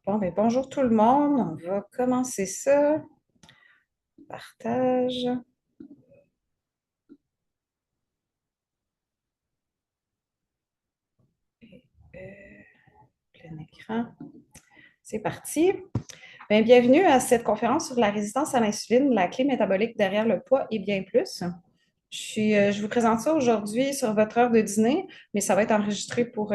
Bon, ben, bonjour tout le monde. On va commencer ça. Partage. Euh, Plein écran. C'est parti. Bien, bienvenue à cette conférence sur la résistance à l'insuline, la clé métabolique derrière le poids et bien plus. Je vous présente ça aujourd'hui sur votre heure de dîner, mais ça va être enregistré pour,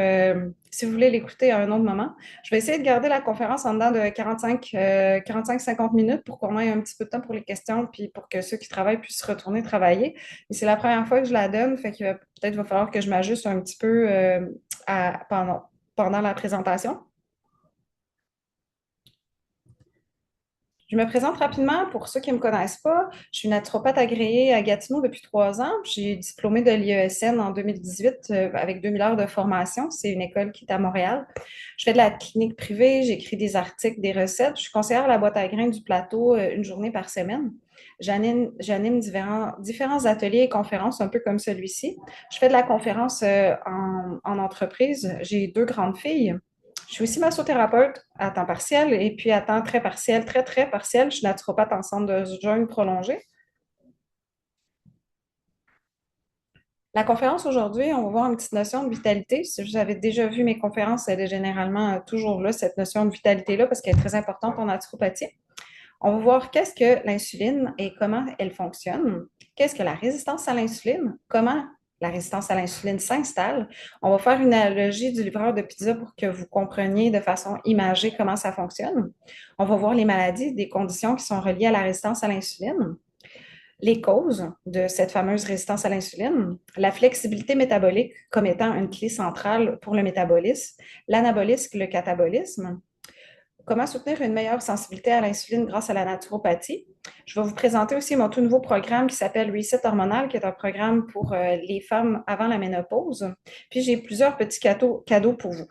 si vous voulez l'écouter à un autre moment. Je vais essayer de garder la conférence en dedans de 45-50 minutes pour qu'on ait un petit peu de temps pour les questions, puis pour que ceux qui travaillent puissent retourner travailler. Et c'est la première fois que je la donne, fait que peut-être va falloir que je m'ajuste un petit peu pendant la présentation. Je me présente rapidement pour ceux qui ne me connaissent pas. Je suis naturopathe agréée à Gatineau depuis 3 ans. J'ai diplômé de l'IESN en 2018 avec 2000 heures de formation. C'est une école qui est à Montréal. Je fais de la clinique privée, j'écris des articles, des recettes. Je suis conseillère à la boîte à grains du plateau une journée par semaine. J'anime différents ateliers et conférences, un peu comme celui-ci. Je fais de la conférence en entreprise. J'ai 2 grandes filles. Je suis aussi massothérapeute à temps partiel et puis à temps très partiel, très, très partiel. Je suis naturopathe en centre de jeûne prolongé. La conférence aujourd'hui, on va voir une petite notion de vitalité. Si vous avez déjà vu mes conférences, elle est généralement toujours là, cette notion de vitalité-là, parce qu'elle est très importante en naturopathie. On va voir qu'est-ce que l'insuline et comment elle fonctionne. Qu'est-ce que la résistance à l'insuline? Comment la résistance à l'insuline s'installe? On va faire une analogie du livreur de pizza pour que vous compreniez de façon imagée comment ça fonctionne. On va voir les maladies, des conditions qui sont reliées à la résistance à l'insuline, les causes de cette fameuse résistance à l'insuline, la flexibilité métabolique comme étant une clé centrale pour le métabolisme, l'anabolisme, le catabolisme, comment soutenir une meilleure sensibilité à l'insuline grâce à la naturopathie. Je vais vous présenter aussi mon tout nouveau programme qui s'appelle Reset Hormonal, qui est un programme pour les femmes avant la ménopause. Puis j'ai plusieurs petits cadeaux pour vous.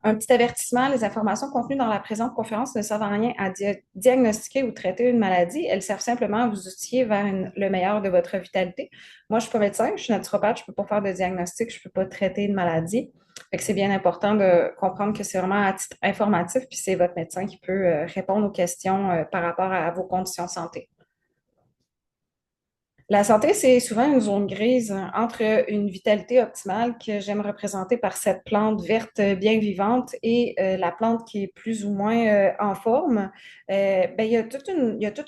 Un petit avertissement, les informations contenues dans la présente conférence ne servent à rien à diagnostiquer ou traiter une maladie. Elles servent simplement à vous outiller vers le meilleur de votre vitalité. Moi, je ne suis pas médecin, je suis naturopathe, je ne peux pas faire de diagnostic, je ne peux pas traiter une maladie. Fait que c'est bien important de comprendre que c'est vraiment à titre informatif, puis c'est votre médecin qui peut répondre aux questions par rapport à vos conditions de santé. La santé, c'est souvent une zone grise entre une vitalité optimale que j'aime représenter par cette plante verte bien vivante et la plante qui est plus ou moins en forme. Ben, il y a toute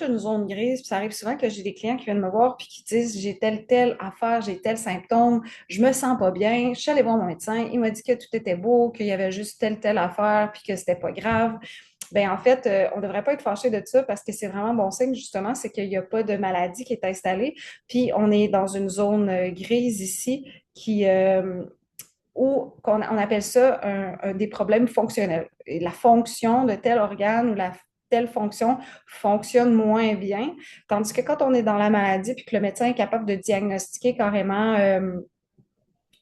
une zone grise. Puis ça arrive souvent que j'ai des clients qui viennent me voir puis qui disent j'ai telle affaire, j'ai tel symptôme, je me sens pas bien. Je suis allée voir mon médecin, il m'a dit que tout était beau, qu'il y avait juste telle affaire puis que c'était pas grave. Ben, en fait, on ne devrait pas être fâché de ça parce que c'est vraiment bon signe, justement, c'est qu'il n'y a pas de maladie qui est installée. Puis on est dans une zone grise ici où on appelle ça des problèmes fonctionnels. Et la fonction de tel organe ou la telle fonction fonctionne moins bien. Tandis que quand on est dans la maladie puis que le médecin est capable de diagnostiquer carrément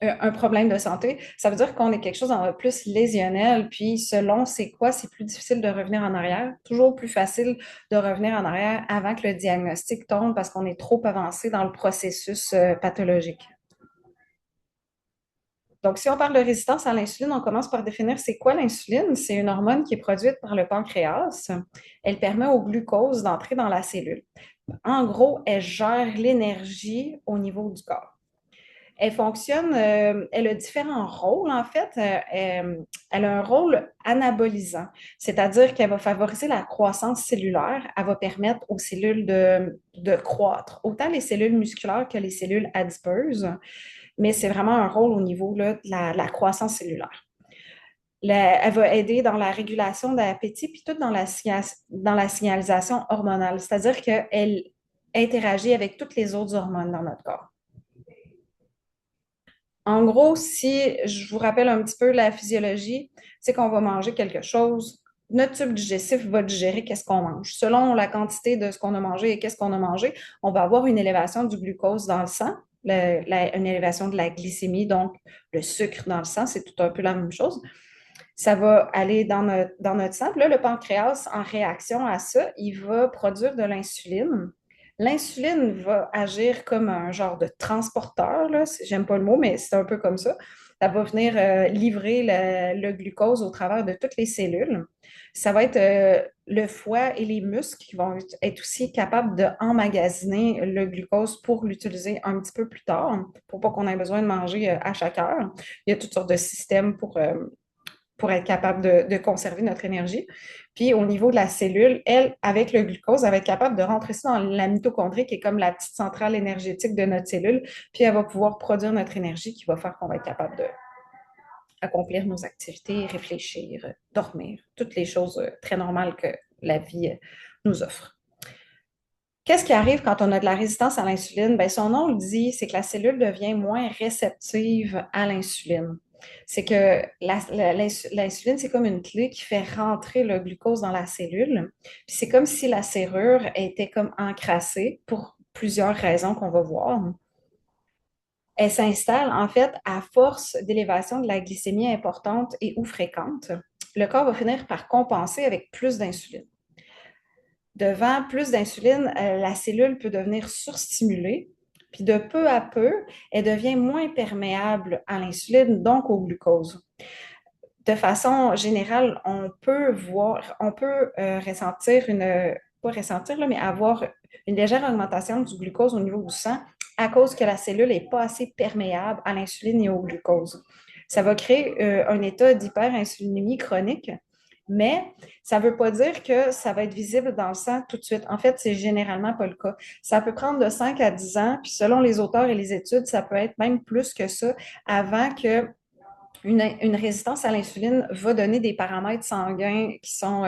un problème de santé, ça veut dire qu'on est quelque chose en plus lésionnel, puis selon c'est quoi, c'est plus difficile de revenir en arrière, toujours plus facile de revenir en arrière avant que le diagnostic tombe parce qu'on est trop avancé dans le processus pathologique. Donc, si on parle de résistance à l'insuline, on commence par définir c'est quoi l'insuline. C'est une hormone qui est produite par le pancréas. Elle permet au glucose d'entrer dans la cellule. En gros, elle gère l'énergie au niveau du corps. Elle fonctionne, elle a différents rôles en fait. Elle a un rôle anabolisant, c'est-à-dire qu'elle va favoriser la croissance cellulaire. Elle va permettre aux cellules de croître, autant les cellules musculaires que les cellules adipeuses, mais c'est vraiment un rôle au niveau là, de la croissance cellulaire. Elle va aider dans la régulation de l'appétit, puis tout dans la signalisation hormonale, c'est-à-dire qu'elle interagit avec toutes les autres hormones dans notre corps. En gros, si je vous rappelle un petit peu la physiologie, c'est qu'on va manger quelque chose. Notre tube digestif va digérer qu'est-ce qu'on mange. Selon la quantité de ce qu'on a mangé et qu'est-ce qu'on a mangé, on va avoir une élévation du glucose dans le sang, une élévation de la glycémie, donc le sucre dans le sang, c'est tout un peu la même chose. Ça va aller dans notre sang. Puis là, le pancréas, en réaction à ça, il va produire de l'insuline. L'insuline va agir comme un genre de transporteur, là. J'aime pas le mot, mais c'est un peu comme ça. Ça va venir livrer le glucose au travers de toutes les cellules. Ça va être le foie et les muscles qui vont être aussi capables d'emmagasiner le glucose pour l'utiliser un petit peu plus tard, pour pas qu'on ait besoin de manger à chaque heure. Il y a toutes sortes de systèmes pour être capable de conserver notre énergie. Puis au niveau de la cellule, elle, avec le glucose, elle va être capable de rentrer ça dans la mitochondrie, qui est comme la petite centrale énergétique de notre cellule, puis elle va pouvoir produire notre énergie qui va faire qu'on va être capable d'accomplir nos activités, réfléchir, dormir, toutes les choses très normales que la vie nous offre. Qu'est-ce qui arrive quand on a de la résistance à l'insuline? Bien, son nom le dit, c'est que la cellule devient moins réceptive à l'insuline. C'est que l'insuline, c'est comme une clé qui fait rentrer le glucose dans la cellule. Puis c'est comme si la serrure était comme encrassée pour plusieurs raisons qu'on va voir. Elle s'installe en fait à force d'élévation de la glycémie importante et ou fréquente. Le corps va finir par compenser avec plus d'insuline. Devant plus d'insuline, la cellule peut devenir surstimulée, puis de peu à peu, elle devient moins perméable à l'insuline, donc au glucose. De façon générale, on peut ressentir pas ressentir, là, mais avoir une légère augmentation du glucose au niveau du sang à cause que la cellule n'est pas assez perméable à l'insuline et au glucose. Ça va créer un état d'hyperinsulinémie chronique, mais ça ne veut pas dire que ça va être visible dans le sang tout de suite. En fait, c'est généralement pas le cas. Ça peut prendre de 5 à 10 ans, puis selon les auteurs et les études, ça peut être même plus que ça avant que une résistance à l'insuline va donner des paramètres sanguins qui sont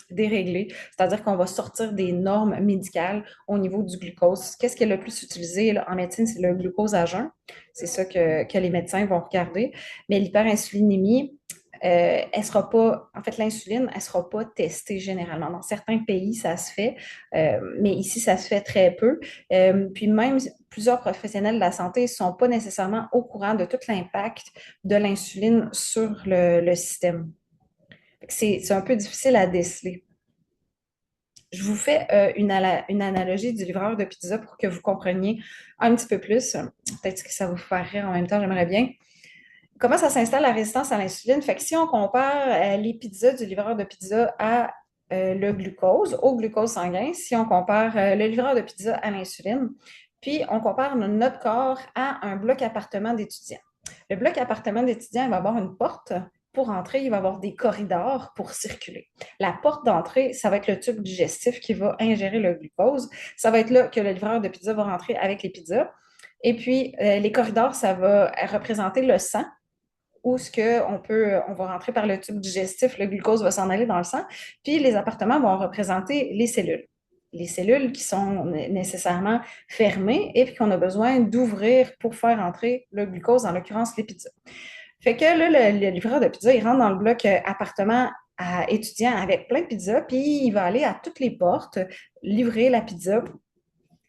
déréglés, c'est-à-dire qu'on va sortir des normes médicales au niveau du glucose. Qu'est-ce qui est le plus utilisé là, en médecine? C'est le glucose à jeun. C'est ça que les médecins vont regarder. Mais l'hyperinsulinémie, elle sera pas, en fait, l'insuline, elle sera pas testée généralement. Dans certains pays, ça se fait, mais ici, ça se fait très peu. Puis même plusieurs professionnels de la santé ne sont pas nécessairement au courant de tout l'impact de l'insuline sur le système. C'est un peu difficile à déceler. Je vous fais une analogie du livreur de pizza pour que vous compreniez un petit peu plus. Peut-être que ça vous fait rire en même temps, j'aimerais bien. Comment ça s'installe la résistance à l'insuline? Fait que si on compare les pizzas du livreur de pizza à le glucose, au glucose sanguin, si on compare le livreur de pizza à l'insuline, puis on compare notre corps à un bloc appartement d'étudiants. Le bloc appartement d'étudiants, il va avoir une porte pour entrer, il va avoir des corridors pour circuler. La porte d'entrée, ça va être le tube digestif qui va ingérer le glucose. Ça va être là que le livreur de pizza va rentrer avec les pizzas. Et puis, les corridors, ça va représenter le sang où on va rentrer par le tube digestif, le glucose va s'en aller dans le sang, puis les appartements vont représenter les cellules. Les cellules qui sont nécessairement fermées et puis qu'on a besoin d'ouvrir pour faire entrer le glucose, en l'occurrence les pizzas. Fait que là, le livreur de pizza, il rentre dans le bloc appartement à étudiants avec plein de pizzas, puis il va aller à toutes les portes, livrer la pizza.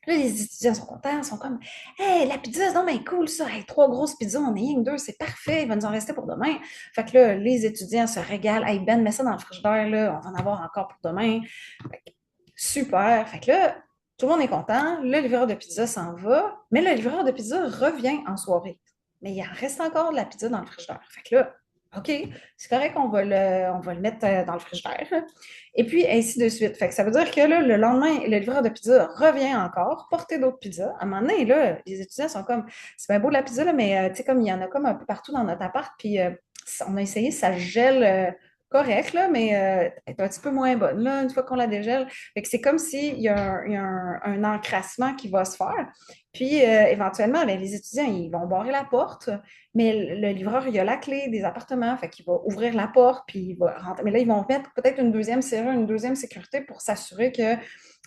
Là, les étudiants sont contents, ils sont comme Hey, la pizza, c'est donc bien cool ça. Hey, trois grosses pizzas, on est rien que deux, c'est parfait, il va nous en rester pour demain. Fait que là, les étudiants se régalent. Hey, Ben, mets ça dans le frigidaire, là, on va en avoir encore pour demain. Fait que, super. Fait que là, tout le monde est content. Le livreur de pizza s'en va, mais le livreur de pizza revient en soirée. Mais il en reste encore de la pizza dans le frigidaire. Fait que là, OK, c'est correct, on va le mettre dans le frigidaire. Et puis, ainsi de suite. Fait que ça veut dire que là, le lendemain, le livreur de pizza revient encore, porter d'autres pizzas. À un moment donné, là, les étudiants sont comme, c'est bien beau la pizza, là, mais tu sais, comme il y en a comme un peu partout dans notre appart, puis on a essayé, ça gèle correct, là, mais elle est un petit peu moins bonne, là, une fois qu'on la dégèle. Fait que c'est comme s'il y a un encrassement qui va se faire. Puis, éventuellement, ben, les étudiants, ils vont barrer la porte, mais le livreur, il a la clé des appartements, fait qu'il va ouvrir la porte, puis il va rentrer. Mais là, ils vont mettre peut-être une deuxième serrure, une deuxième sécurité pour s'assurer qu'il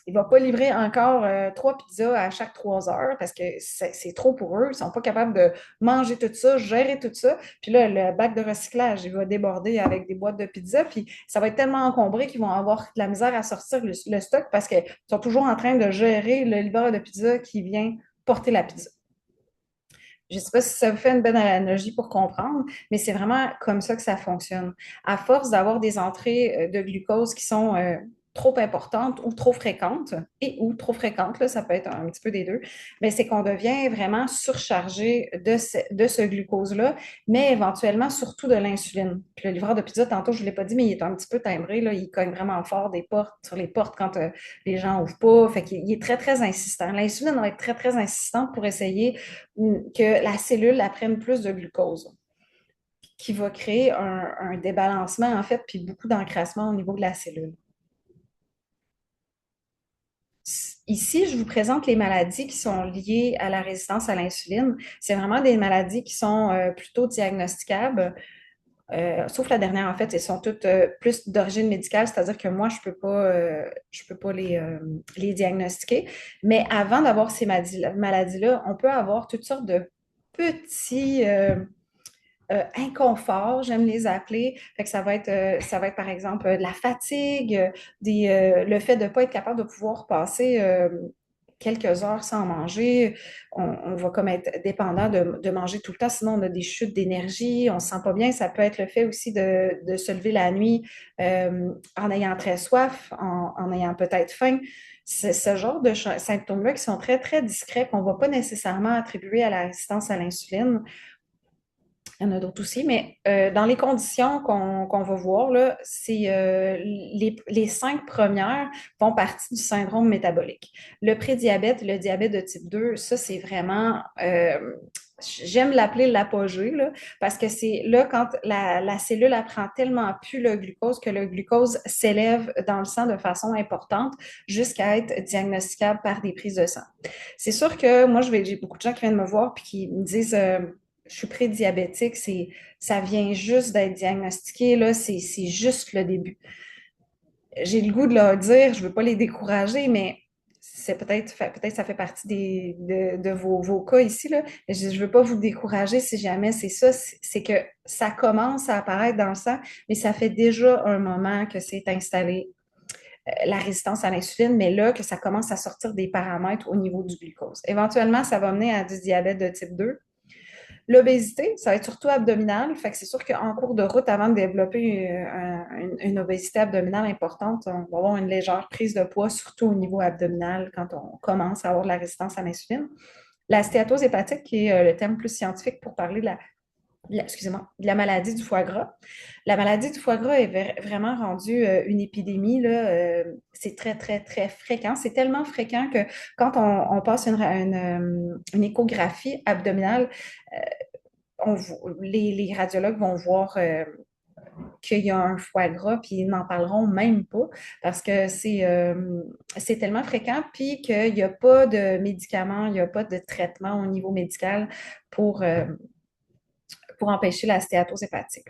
ne va pas livrer encore trois pizzas à chaque 3 heures parce que c'est trop pour eux. Ils ne sont pas capables de manger tout ça, gérer tout ça. Puis là, le bac de recyclage, il va déborder avec des boîtes de pizza. Puis ça va être tellement encombré qu'ils vont avoir de la misère à sortir le stock parce qu'ils sont toujours en train de gérer le livreur de pizza qui vient porter la pizza. Je ne sais pas si ça vous fait une bonne analogie pour comprendre, mais c'est vraiment comme ça que ça fonctionne. À force d'avoir des entrées de glucose qui sont trop importante ou trop fréquente, et ou trop fréquente, là, ça peut être un petit peu des deux, mais c'est qu'on devient vraiment surchargé de ce glucose-là, mais éventuellement surtout de l'insuline. Puis le livreur de pizza, tantôt, je ne l'ai pas dit, mais il est un petit peu timbré, là, il cogne vraiment fort des portes, sur les portes quand les gens n'ouvrent pas, fait qu'il est très, très insistant. L'insuline va être très, très insistante pour essayer que la cellule apprenne plus de glucose, qui va créer un débalancement, en fait, puis beaucoup d'encrassement au niveau de la cellule. Ici, je vous présente les maladies qui sont liées à la résistance à l'insuline. C'est vraiment des maladies qui sont plutôt diagnosticables, sauf la dernière, en fait, elles sont toutes plus d'origine médicale, c'est-à-dire que moi, je peux pas les diagnostiquer. Mais avant d'avoir ces maladies-là, on peut avoir toutes sortes de petits inconfort, j'aime les appeler. Fait que ça va être par exemple de la fatigue, le fait de ne pas être capable de pouvoir passer quelques heures sans manger. On va comme être dépendant de manger tout le temps, sinon on a des chutes d'énergie, on ne se sent pas bien. Ça peut être le fait aussi de se lever la nuit en ayant très soif, en ayant peut-être faim. C'est ce genre de symptômes-là qui sont très, très discrets, qu'on ne va pas nécessairement attribuer à la résistance à l'insuline. Il y en a d'autres aussi, mais dans les conditions qu'on va voir, là, c'est les cinq premières font partie du syndrome métabolique. Le prédiabète, le diabète de type 2, ça, c'est vraiment, j'aime l'appeler l'apogée, là, parce que c'est là quand la cellule apprend tellement plus le glucose que le glucose s'élève dans le sang de façon importante jusqu'à être diagnosticable par des prises de sang. C'est sûr que moi, j'ai beaucoup de gens qui viennent me voir puis qui me disent je suis prédiabétique, ça vient juste d'être diagnostiqué, là, c'est juste le début. J'ai le goût de leur dire, je ne veux pas les décourager, mais c'est peut-être ça fait partie de vos cas ici, là. Je ne veux pas vous décourager si jamais c'est ça, c'est que ça commence à apparaître dans le sang, mais ça fait déjà un moment que c'est installé la résistance à l'insuline, mais là, que ça commence à sortir des paramètres au niveau du glucose. Éventuellement, ça va mener à du diabète de type 2. L'obésité, ça va être surtout abdominale. Fait que c'est sûr qu'en cours de route, avant de développer une obésité abdominale importante, on va avoir une légère prise de poids, surtout au niveau abdominal, quand on commence à avoir de la résistance à l'insuline. La stéatose hépatique, qui est le thème plus scientifique pour parler excusez-moi, de la maladie du foie gras. La maladie du foie gras est vraiment rendue une épidémie, là. C'est très, très, très fréquent. C'est tellement fréquent que quand on passe une échographie abdominale, euh, les radiologues vont voir qu'il y a un foie gras, puis ils n'en parleront même pas parce que c'est tellement fréquent, puis qu'il n'y a pas de médicaments, il n'y a pas de traitement au niveau médical pour, euh, pour empêcher la stéatose hépatique.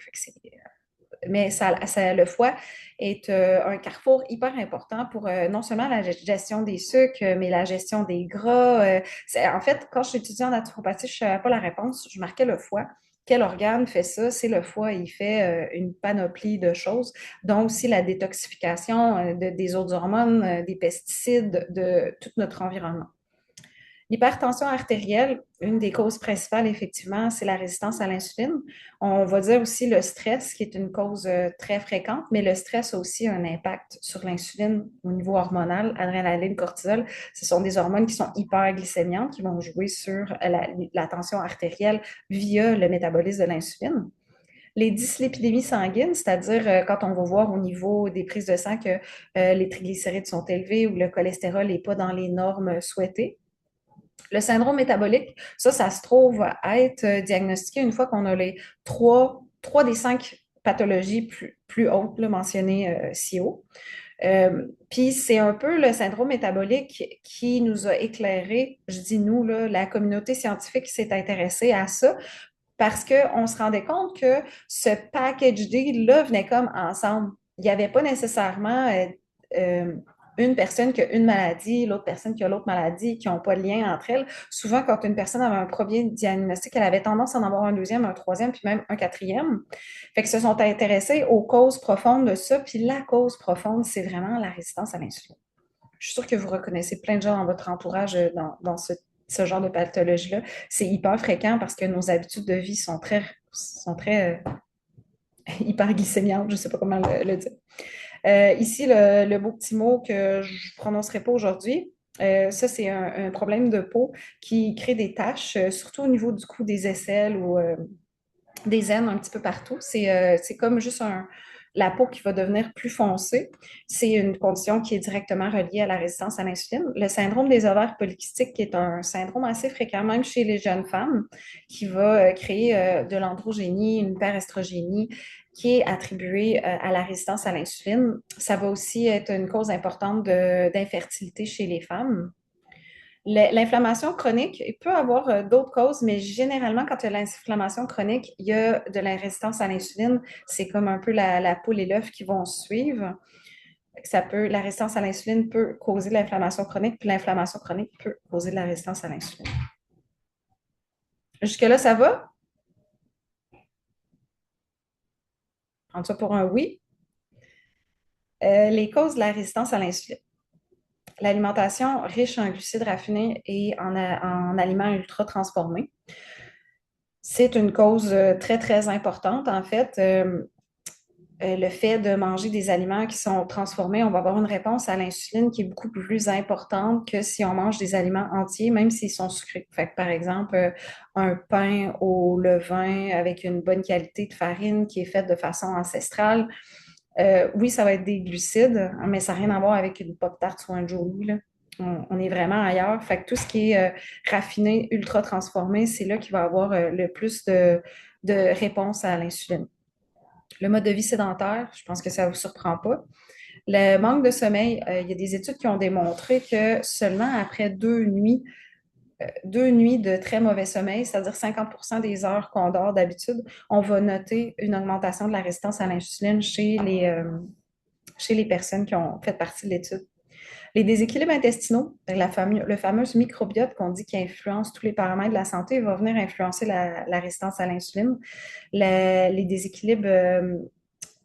Mais le foie est un carrefour hyper important pour non seulement la gestion des sucres, mais la gestion des gras. En fait, quand je suis étudiante en naturopathie, je ne savais pas la réponse. Je marquais le foie. Quel organe fait ça? C'est le foie. Il fait une panoplie de choses, dont aussi la détoxification des autres hormones, des pesticides, de tout notre environnement. L'hypertension artérielle, une des causes principales, effectivement, c'est la résistance à l'insuline. On va dire aussi le stress, qui est une cause très fréquente, mais le stress a aussi un impact sur l'insuline au niveau hormonal, adrénaline, cortisol. Ce sont des hormones qui sont hyperglycémiantes, qui vont jouer sur la tension artérielle via le métabolisme de l'insuline. Les dyslipidémies sanguines, c'est-à-dire quand on va voir au niveau des prises de sang que les triglycérides sont élevés ou le cholestérol n'est pas dans les normes souhaitées. Le syndrome métabolique, ça se trouve à être diagnostiqué une fois qu'on a les trois des cinq pathologies plus hautes là, mentionnées si haut. Puis c'est un peu le syndrome métabolique qui nous a éclairé, je dis nous, là, la communauté scientifique qui s'est intéressée à ça, parce qu'on se rendait compte que ce package deal-là venait comme ensemble. Il n'y avait pas nécessairement euh, une personne qui a une maladie, l'autre personne qui a l'autre maladie, qui n'ont pas de lien entre elles. Souvent, quand une personne avait un premier diagnostic, elle avait tendance à en avoir un deuxième, un troisième, puis même un quatrième. Fait que se sont intéressés aux causes profondes de ça. Puis la cause profonde, c'est vraiment la résistance à l'insuline. Je suis sûre que vous reconnaissez plein de gens dans votre entourage dans ce genre de pathologie-là. C'est hyper fréquent parce que nos habitudes de vie sont très hyperglycémiantes, je ne sais pas comment le dire. Ici, le beau petit mot que je ne prononcerai pas aujourd'hui, ça, c'est un problème de peau qui crée des taches, surtout au niveau du cou des aisselles ou des aines un petit peu partout. C'est comme juste la peau qui va devenir plus foncée. C'est une condition qui est directement reliée à la résistance à l'insuline. Le syndrome des ovaires polykystiques, qui est un syndrome assez fréquent, même chez les jeunes femmes, qui va créer de l'androgénie, une hyperestrogénie, qui est attribuée à la résistance à l'insuline. Ça va aussi être une cause importante d'infertilité chez les femmes. L'inflammation chronique, il peut avoir d'autres causes, mais généralement, quand il y a l'inflammation chronique, il y a de la résistance à l'insuline. C'est comme un peu la poule et l'œuf qui vont suivre. La résistance à l'insuline peut causer de l'inflammation chronique, puis l'inflammation chronique peut causer de la résistance à l'insuline. Jusque-là, ça va? Prends ça pour un oui. Les causes de la résistance à l'insuline. L'alimentation riche en glucides raffinés et en aliments ultra transformés. C'est une cause très, très importante. En fait, le fait de manger des aliments qui sont transformés, on va avoir une réponse à l'insuline qui est beaucoup plus importante que si on mange des aliments entiers, même s'ils sont sucrés. Fait que, par exemple, un pain au levain avec une bonne qualité de farine qui est faite de façon ancestrale, oui, ça va être des glucides, mais ça n'a rien à voir avec une pop-tart ou un Jolie, là. On est vraiment ailleurs. Fait que tout ce qui est raffiné, ultra transformé, c'est là qu'il va avoir le plus de réponse à l'insuline. Le mode de vie sédentaire, je pense que ça ne vous surprend pas. Le manque de sommeil, il y a des études qui ont démontré que seulement après 2 nuits de très mauvais sommeil, c'est-à-dire 50% des heures qu'on dort d'habitude, on va noter une augmentation de la résistance à l'insuline chez les personnes qui ont fait partie de l'étude. Les déséquilibres intestinaux, le fameux microbiote qu'on dit qui influence tous les paramètres de la santé, va venir influencer la résistance à l'insuline. Les déséquilibres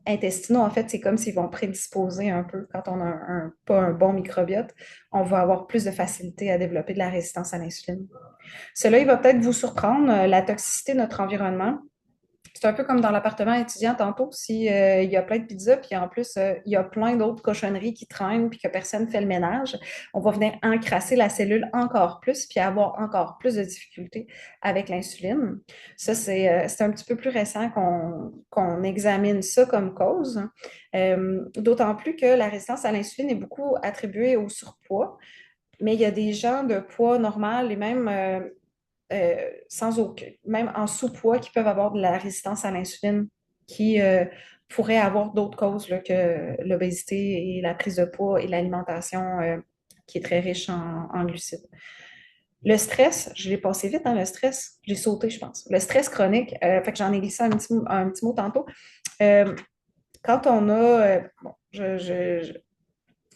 intestinaux, en fait, c'est comme s'ils vont prédisposer un peu. Quand on a pas un bon microbiote, on va avoir plus de facilité à développer de la résistance à l'insuline. Cela, il va peut-être vous surprendre, la toxicité de notre environnement. C'est un peu comme dans l'appartement étudiant tantôt, si, il y a plein de pizzas, puis en plus, il y a plein d'autres cochonneries qui traînent, puis que personne ne fait le ménage, on va venir encrasser la cellule encore plus, puis avoir encore plus de difficultés avec l'insuline. Ça, c'est un petit peu plus récent qu'on examine ça comme cause. D'autant plus que la résistance à l'insuline est beaucoup attribuée au surpoids, mais il y a des gens de poids normal et même sans aucun, même en sous-poids, qui peuvent avoir de la résistance à l'insuline, qui pourraient avoir d'autres causes là, que l'obésité et la prise de poids et l'alimentation qui est très riche en glucides. Le stress, je l'ai passé vite, hein, le stress, je l'ai sauté, je pense. Le stress chronique, fait que j'en ai glissé un petit mot tantôt. Euh, Quand on a, bon, je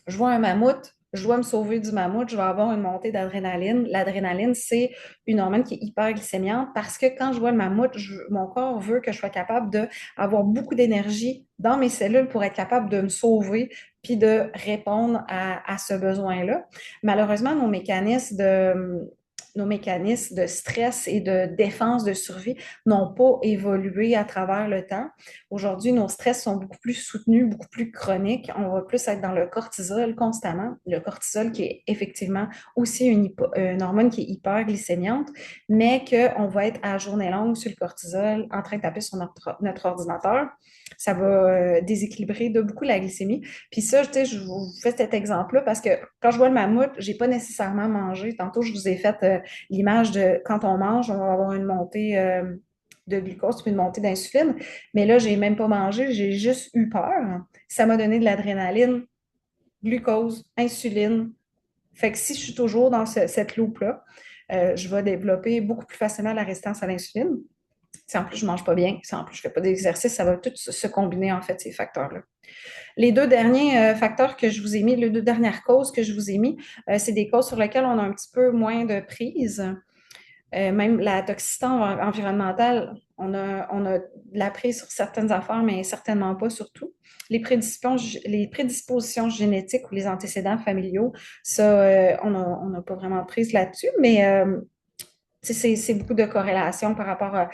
vois un mammouth, je dois me sauver du mammouth, je vais avoir une montée d'adrénaline. L'adrénaline, c'est une hormone qui est hyperglycémiante parce que quand je vois le mammouth, mon corps veut que je sois capable d'avoir beaucoup d'énergie dans mes cellules pour être capable de me sauver puis de répondre à ce besoin-là. Malheureusement, nos mécanismes de stress et de défense, de survie n'ont pas évolué à travers le temps. Aujourd'hui, nos stress sont beaucoup plus soutenus, beaucoup plus chroniques. On va plus être dans le cortisol constamment. Le cortisol qui est effectivement aussi une hormone qui est hyperglycémiante, mais qu'on va être à journée longue sur le cortisol en train de taper sur notre ordinateur. Ça va déséquilibrer de beaucoup la glycémie. Puis ça, je vous fais cet exemple-là parce que quand je vois le mammouth, j'ai pas nécessairement mangé. Tantôt, je vous ai fait l'image de quand on mange, on va avoir une montée de glucose puis une montée d'insuline. Mais là, j'ai même pas mangé, j'ai juste eu peur. Ça m'a donné de l'adrénaline, glucose, insuline. Fait que si je suis toujours dans cette loupe-là, je vais développer beaucoup plus facilement la résistance à l'insuline. Si en plus je mange pas bien, si en plus je fais pas d'exercice, ça va tout se combiner en fait, ces facteurs-là. Les deux derniers facteurs que je vous ai mis, les deux dernières causes que je vous ai mis, c'est des causes sur lesquelles on a un petit peu moins de prise. Même la toxicité environnementale, on a de la prise sur certaines affaires, mais certainement pas sur tout. Les prédispositions génétiques ou les antécédents familiaux, ça, on n'a pas vraiment de prise là-dessus, mais c'est beaucoup de corrélations par rapport à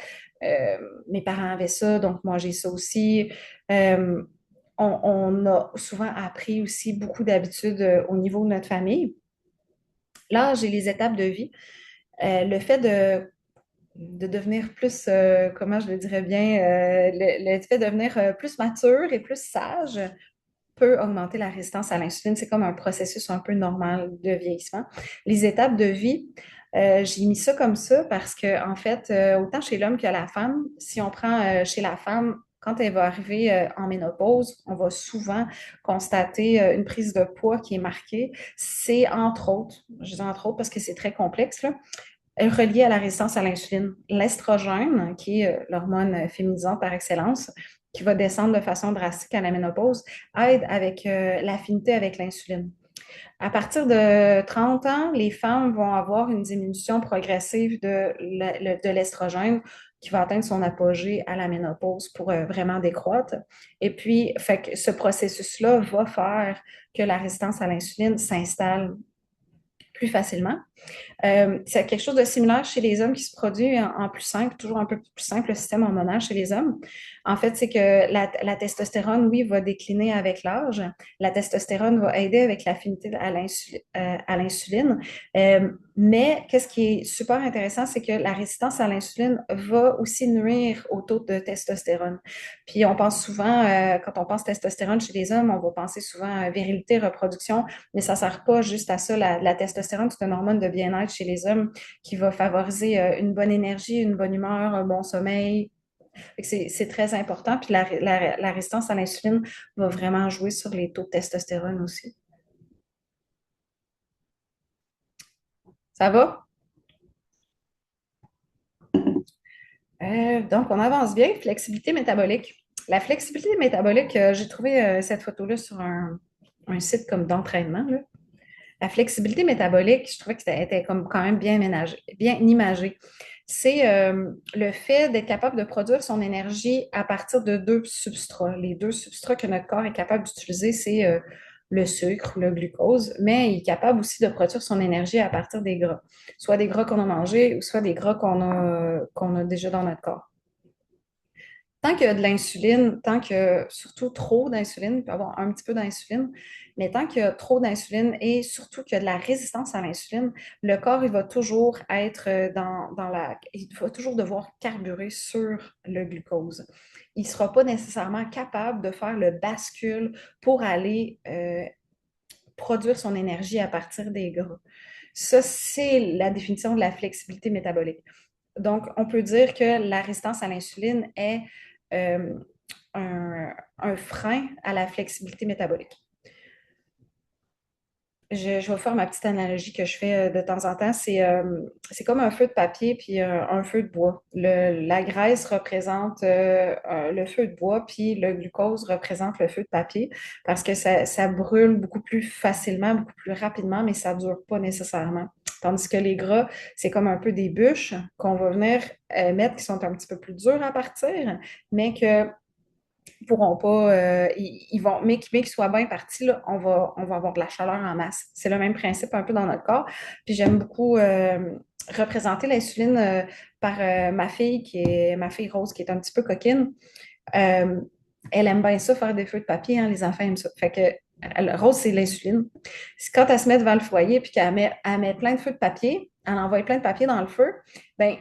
mes parents avaient ça, donc moi j'ai ça aussi. Euh, on a souvent appris aussi beaucoup d'habitudes au niveau de notre famille. Là, j'ai les étapes de vie. Le fait de devenir plus, comment je le dirais bien, le fait de devenir plus mature et plus sage peut augmenter la résistance à l'insuline. C'est comme un processus un peu normal de vieillissement. Les étapes de vie, j'ai mis ça comme ça parce que, en fait, autant chez l'homme que la femme, si on prend chez la femme, quand elle va arriver en ménopause, on va souvent constater une prise de poids qui est marquée. C'est entre autres, je dis entre autres parce que c'est très complexe, là, relié à la résistance à l'insuline. L'estrogène, qui est l'hormone féminisante par excellence, qui va descendre de façon drastique à la ménopause, aide avec l'affinité avec l'insuline. À partir de 30 ans, les femmes vont avoir une diminution progressive de l'estrogène qui va atteindre son apogée à la ménopause pour vraiment décroître. Et puis, fait que ce processus-là va faire que la résistance à l'insuline s'installe plus facilement. C'est quelque chose de similaire chez les hommes qui se produit en plus simple, toujours un peu plus simple, le système hormonal chez les hommes. En fait, c'est que la testostérone, oui, va décliner avec l'âge. La testostérone va aider avec l'affinité à l'insuline. Mais qu'est-ce qui est super intéressant, c'est que la résistance à l'insuline va aussi nuire au taux de testostérone. Puis on pense souvent, quand on pense testostérone chez les hommes, on va penser souvent à virilité, reproduction, mais ça ne sert pas juste à ça. La testostérone, c'est une hormone de bien-être chez les hommes qui va favoriser une bonne énergie, une bonne humeur, un bon sommeil. C'est très important. Puis la résistance à l'insuline va vraiment jouer sur les taux de testostérone aussi. Ça va? Donc, on avance bien. Flexibilité métabolique. La flexibilité métabolique, j'ai trouvé cette photo-là sur un site comme d'entraînement, là. La flexibilité métabolique, je trouvais que c'était était comme quand même bien ménagé, bien imagé. C'est le fait d'être capable de produire son énergie à partir de deux substrats. Les deux substrats que notre corps est capable d'utiliser, c'est le sucre, le glucose, mais il est capable aussi de produire son énergie à partir des gras, soit des gras qu'on a mangés ou soit des gras qu'on a déjà dans notre corps. Tant qu'il y a de l'insuline, tant que surtout trop d'insuline, il peut y avoir un petit peu d'insuline, mais tant qu'il y a trop d'insuline et surtout qu'il y a de la résistance à l'insuline, le corps, il va toujours être il va toujours devoir carburer sur le glucose. Il ne sera pas nécessairement capable de faire le bascule pour aller produire son énergie à partir des gras. Ça, c'est la définition de la flexibilité métabolique. Donc, on peut dire que la résistance à l'insuline est euh, un frein à la flexibilité métabolique. Je vais faire ma petite analogie que je fais de temps en temps. C'est comme un feu de papier puis un feu de bois. La graisse représente le feu de bois, puis le glucose représente le feu de papier parce que ça brûle beaucoup plus facilement, beaucoup plus rapidement, mais ça ne dure pas nécessairement. Tandis que les gras, c'est comme un peu des bûches qu'on va venir mettre qui sont un petit peu plus dures à partir, mais que pourront pas, ils vont, mais qu'ils soient bien partis, là, on va avoir de la chaleur en masse. C'est le même principe un peu dans notre corps. Puis j'aime beaucoup représenter l'insuline par ma fille Rose, qui est un petit peu coquine. Euh, Elle aime bien ça, faire des feux de papier, hein, les enfants aiment ça. Fait que Rose, c'est l'insuline. Quand elle se met devant le foyer puis elle met plein de feux de papier, elle envoie plein de papier dans le feu, ben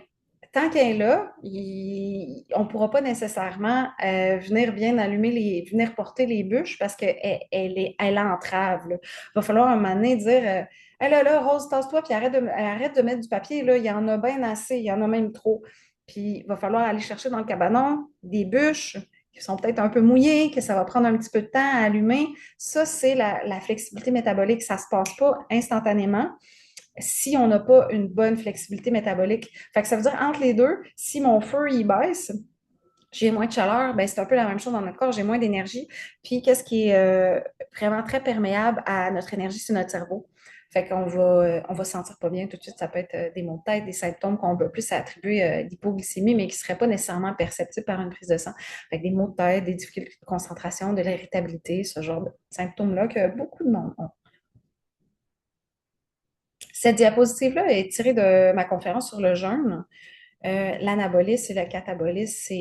tant qu'elle est là, on ne pourra pas nécessairement venir bien allumer venir porter les bûches parce elle entrave, là. Il va falloir un moment donné dire hey, là, Rose, tasse-toi, puis arrête de mettre du papier, là, il y en a bien assez, il y en a même trop. Puis il va falloir aller chercher dans le cabanon des bûches qui sont peut-être un peu mouillées, que ça va prendre un petit peu de temps à allumer. Ça, c'est la flexibilité métabolique. Ça ne se passe pas instantanément si on n'a pas une bonne flexibilité métabolique. Fait que ça veut dire entre les deux, si mon feu il baisse, j'ai moins de chaleur, ben c'est un peu la même chose dans notre corps, j'ai moins d'énergie. Puis qu'est-ce qui est vraiment très perméable à notre énergie, c'est notre cerveau. Fait on va se sentir pas bien tout de suite. Ça peut être des maux de tête, des symptômes qu'on peut plus attribuer à l'hypoglycémie, mais qui ne seraient pas nécessairement perceptibles par une prise de sang. Fait que des maux de tête, des difficultés de concentration, de l'irritabilité, ce genre de symptômes-là que beaucoup de monde ont. Cette diapositive-là est tirée de ma conférence sur le jeûne. L'anabolisme et le catabolisme,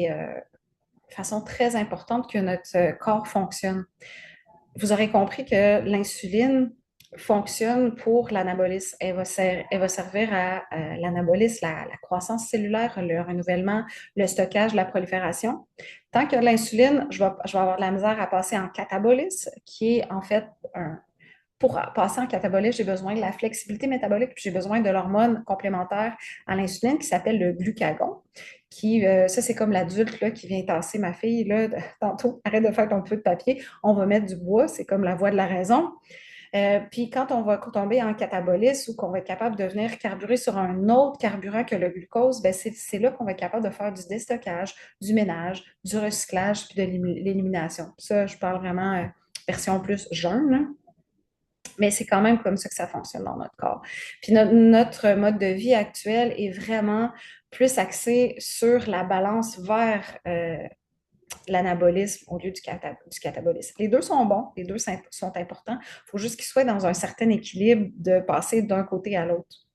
façon très importante que notre corps fonctionne. Vous aurez compris que l'insuline fonctionne pour l'anabolisme. Elle va servir à l'anabolisme, la croissance cellulaire, le renouvellement, le stockage, la prolifération. Tant que l'insuline, je vais avoir de la misère à passer en catabolisme, qui est en fait un, pour passer en catabolisme, j'ai besoin de la flexibilité métabolique, puis j'ai besoin de l'hormone complémentaire à l'insuline qui s'appelle le glucagon. Ça, c'est comme l'adulte là, qui vient tasser ma fille là, tantôt. Arrête de faire ton feu de papier, on va mettre du bois, c'est comme la voie de la raison. Puis quand on va tomber en catabolisme ou qu'on va être capable de venir carburer sur un autre carburant que le glucose, ben c'est là qu'on va être capable de faire du déstockage, du ménage, du recyclage, puis de l'élimination. Ça, je parle vraiment version plus jeune, là. Mais c'est quand même comme ça que ça fonctionne dans notre corps. Puis notre mode de vie actuel est vraiment plus axé sur la balance vers l'anabolisme au lieu du catabolisme. Les deux sont bons, les deux sont importants. Il faut juste qu'ils soient dans un certain équilibre de passer d'un côté à l'autre.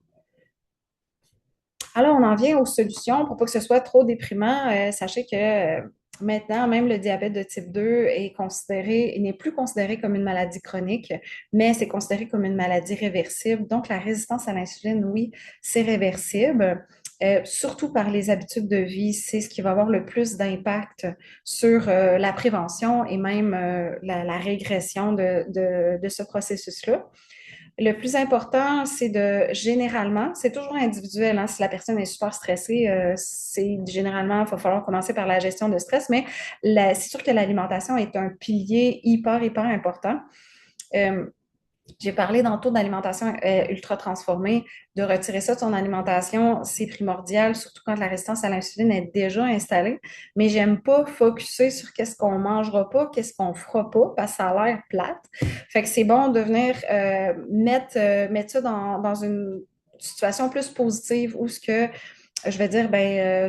Alors, on en vient aux solutions pour pas que ce soit trop déprimant. Sachez que maintenant, même le diabète de type 2 il n'est plus considéré comme une maladie chronique, mais c'est considéré comme une maladie réversible. Donc, la résistance à l'insuline, oui, c'est réversible. Surtout par les habitudes de vie, c'est ce qui va avoir le plus d'impact sur la prévention et même la régression de ce processus-là. Le plus important, c'est généralement, c'est toujours individuel, hein, si la personne est super stressée, c'est généralement, il va falloir commencer par la gestion de stress, mais c'est sûr que l'alimentation est un pilier hyper important. Euh, j'ai parlé tantôt d'alimentation ultra transformée. De retirer ça de son alimentation, c'est primordial, surtout quand la résistance à l'insuline est déjà installée. Mais j'aime pas focuser sur qu'est-ce qu'on mangera pas, qu'est-ce qu'on fera pas, parce que ça a l'air plate. Fait que c'est bon de venir mettre ça dans une situation plus positive où ce que je vais dire,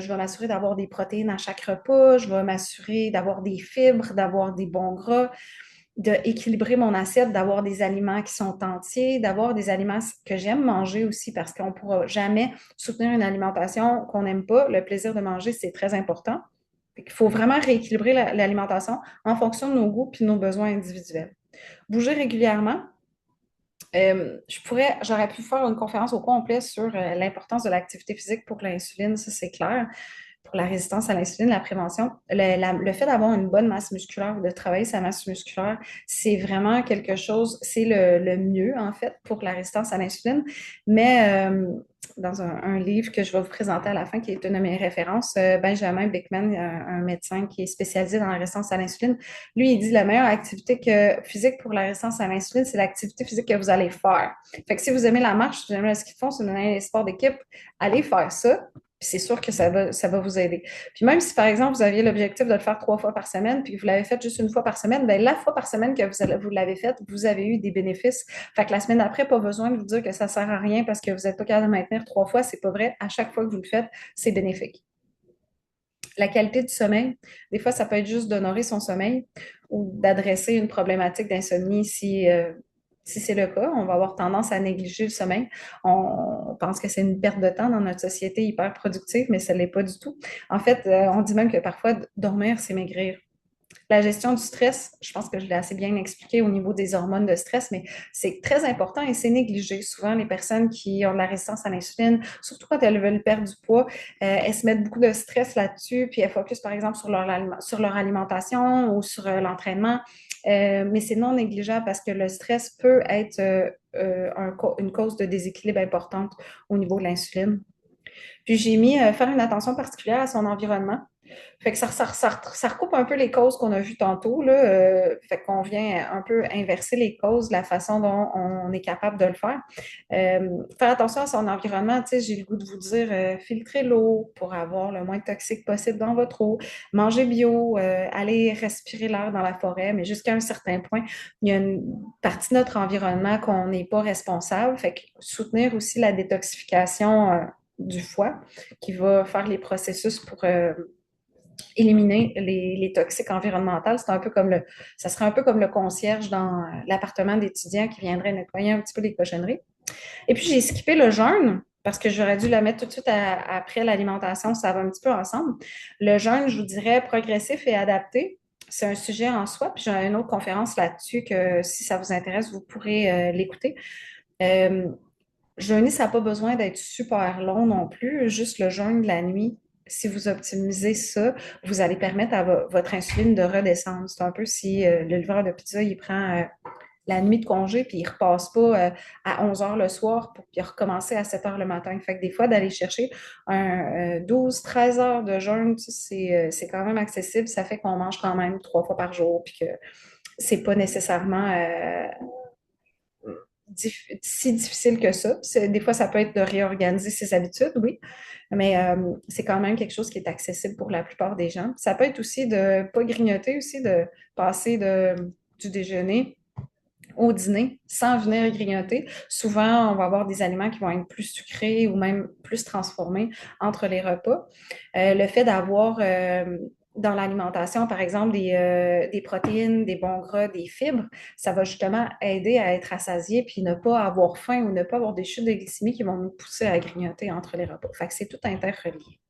je vais m'assurer d'avoir des protéines à chaque repas, je vais m'assurer d'avoir des fibres, d'avoir des bons gras, d'équilibrer mon assiette, d'avoir des aliments qui sont entiers, d'avoir des aliments que j'aime manger aussi parce qu'on ne pourra jamais soutenir une alimentation qu'on n'aime pas. Le plaisir de manger, c'est très important. Il faut vraiment rééquilibrer l'alimentation en fonction de nos goûts et de nos besoins individuels. Bouger régulièrement. J'aurais pu faire une conférence au complet sur l'importance de l'activité physique pour l'insuline, ça c'est clair, pour la résistance à l'insuline, la prévention. Le fait d'avoir une bonne masse musculaire, de travailler sa masse musculaire, c'est vraiment quelque chose, c'est le mieux en fait pour la résistance à l'insuline. Mais dans un livre que je vais vous présenter à la fin, qui est une de mes références, Benjamin Beckman, un médecin qui est spécialisé dans la résistance à l'insuline, lui, il dit la meilleure activité physique pour la résistance à l'insuline, c'est l'activité physique que vous allez faire. Fait que si vous aimez la marche, si vous aimez le ski de fond, si vous aimez les sports d'équipe, allez faire ça. Puis c'est sûr que ça va vous aider. Puis même si, par exemple, vous aviez l'objectif de le faire 3 fois par semaine, puis que vous l'avez fait juste une fois par semaine, bien, la fois par semaine que vous l'avez fait, vous avez eu des bénéfices. Fait que la semaine d'après, pas besoin de vous dire que ça sert à rien parce que vous n'êtes pas capable de maintenir 3 fois. C'est pas vrai. À chaque fois que vous le faites, c'est bénéfique. La qualité du sommeil, des fois, ça peut être juste d'honorer son sommeil ou d'adresser une problématique d'insomnie si c'est le cas. On va avoir tendance à négliger le sommeil. On pense que c'est une perte de temps dans notre société hyper productive, mais ça ne l'est pas du tout. En fait, on dit même que parfois, dormir, c'est maigrir. La gestion du stress, je pense que je l'ai assez bien expliqué au niveau des hormones de stress, mais c'est très important et c'est négligé. Souvent, les personnes qui ont de la résistance à l'insuline, surtout quand elles veulent perdre du poids, elles se mettent beaucoup de stress là-dessus, puis elles focusent par exemple sur leur alimentation ou sur l'entraînement. Mais c'est non négligeable parce que le stress peut être une cause de déséquilibre importante au niveau de l'insuline. Puis j'ai mis faire une attention particulière à son environnement. Fait que ça recoupe un peu les causes qu'on a vues tantôt, là. Fait qu'on vient un peu inverser les causes, la façon dont on est capable de le faire. Faire attention à son environnement, tu sais, j'ai le goût de vous dire, filtrez l'eau pour avoir le moins de toxiques possible dans votre eau, manger bio, aller respirer l'air dans la forêt, mais jusqu'à un certain point, il y a une partie de notre environnement qu'on n'est pas responsable. Fait que soutenir aussi la détoxification, du foie, qui va faire les processus pour éliminer les toxiques environnementaux. Ça serait un peu comme le concierge dans l'appartement d'étudiants qui viendrait nettoyer un petit peu les cochonneries. Et puis, j'ai skippé le jeûne. parce que j'aurais dû la mettre tout de suite après l'alimentation, ça va un petit peu ensemble. Le jeûne, je vous dirais progressif et adapté. C'est un sujet en soi, puis j'ai une autre conférence là-dessus que si ça vous intéresse, vous pourrez l'écouter. Euh, Jeûner, ça n'a pas besoin d'être super long non plus, juste le jeûne de la nuit. Si vous optimisez ça, vous allez permettre à votre insuline de redescendre. C'est un peu si le livreur de pizza, il prend la nuit de congé, puis il repasse pas à 11 heures le soir pour puis recommencer à 7 heures le matin. Fait que des fois, d'aller chercher un 12, 13 heures de jeûne, tu sais, c'est quand même accessible. Ça fait qu'on mange quand même 3 fois par jour, puis que c'est pas nécessairement si difficile que ça. Des fois, ça peut être de réorganiser ses habitudes, oui, mais c'est quand même quelque chose qui est accessible pour la plupart des gens. Ça peut être aussi de ne pas grignoter, aussi de passer du déjeuner au dîner sans venir grignoter. Souvent, on va avoir des aliments qui vont être plus sucrés ou même plus transformés entre les repas. Le fait d'avoir dans l'alimentation, par exemple, des protéines, des bons gras, des fibres, ça va justement aider à être rassasié puis ne pas avoir faim ou ne pas avoir des chutes de glycémie qui vont nous pousser à grignoter entre les repas. Fait que c'est tout interrelié.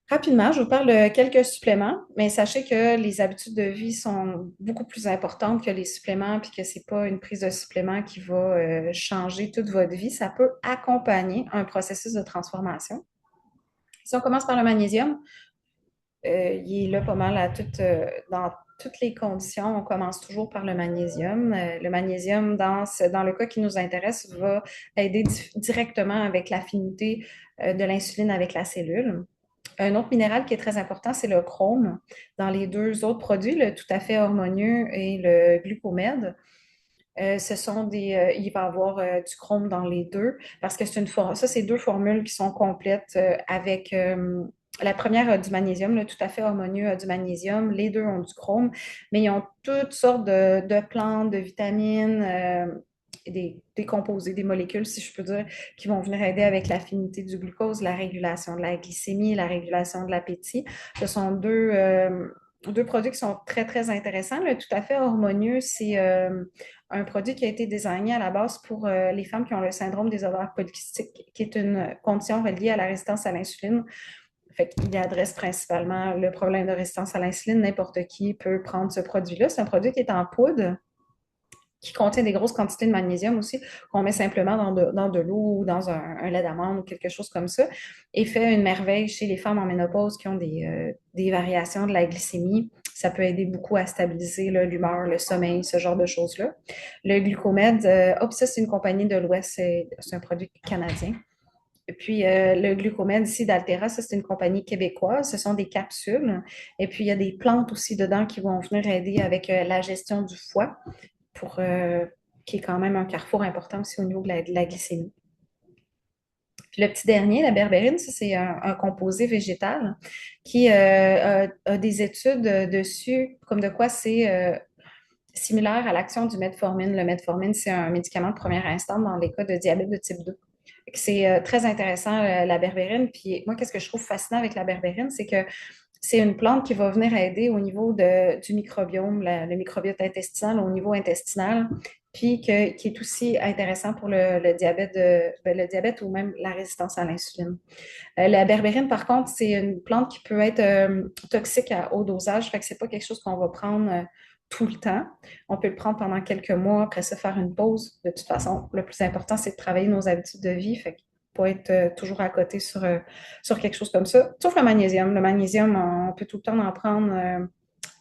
Rapidement, je vous parle de quelques suppléments, mais sachez que les habitudes de vie sont beaucoup plus importantes que les suppléments, puis que c'est pas une prise de supplément qui va changer toute votre vie. Ça peut accompagner un processus de transformation. Si on commence par le magnésium, il est là pas mal dans toutes les conditions. On commence toujours par le magnésium. Le magnésium, dans le cas qui nous intéresse, va aider directement avec l'affinité de l'insuline avec la cellule. Un autre minéral qui est très important, c'est le chrome. Dans les deux autres produits, le tout à fait hormonieux et le glucomède, il va y avoir du chrome dans les deux parce que c'est deux formules qui sont complètes avec la première a du magnésium, le tout à fait hormonieux a du magnésium, les deux ont du chrome, mais ils ont toutes sortes de plantes, de vitamines, des composés, des molécules, si je peux dire, qui vont venir aider avec l'affinité du glucose, la régulation de la glycémie, la régulation de l'appétit. Ce sont deux produits qui sont très, très intéressants. Le tout à fait hormonieux, c'est un produit qui a été désigné à la base pour les femmes qui ont le syndrome des ovaires polykystiques, qui est une condition reliée à la résistance à l'insuline. Fait qu'il adresse principalement le problème de résistance à l'insuline. N'importe qui peut prendre ce produit-là. C'est un produit qui est en poudre, qui contient des grosses quantités de magnésium aussi, qu'on met simplement dans de l'eau ou dans un lait d'amande ou quelque chose comme ça, et fait une merveille chez les femmes en ménopause qui ont des variations de la glycémie. Ça peut aider beaucoup à stabiliser l'humeur, le sommeil, ce genre de choses-là. Le glucomède, ça, c'est une compagnie de l'Ouest, c'est un produit canadien. Et puis, le glucomède ici d'Altera, ça, c'est une compagnie québécoise. Ce sont des capsules. Et puis, il y a des plantes aussi dedans qui vont venir aider avec la gestion du foie pour, qui est quand même un carrefour important aussi au niveau de la glycémie. Puis le petit dernier, la berbérine, ça, c'est un composé végétal qui a des études dessus, comme de quoi c'est similaire à l'action du metformine. Le metformine, c'est un médicament de première instance dans les cas de diabète de type 2. C'est très intéressant, la berbérine. Puis moi, qu'est-ce que je trouve fascinant avec la berbérine, c'est que c'est une plante qui va venir aider au niveau du microbiome, le microbiote intestinal, au niveau intestinal, puis qui est aussi intéressant pour le diabète, le diabète ou même la résistance à l'insuline. La berbérine, par contre, c'est une plante qui peut être toxique à haut dosage, fait que c'est pas quelque chose qu'on va prendre tout le temps. On peut le prendre pendant quelques mois, après ça, faire une pause. De toute façon, le plus important, c'est de travailler nos habitudes de vie, fait que pas être toujours à côté sur quelque chose comme ça. Sauf le magnésium. Le magnésium, on peut tout le temps en prendre,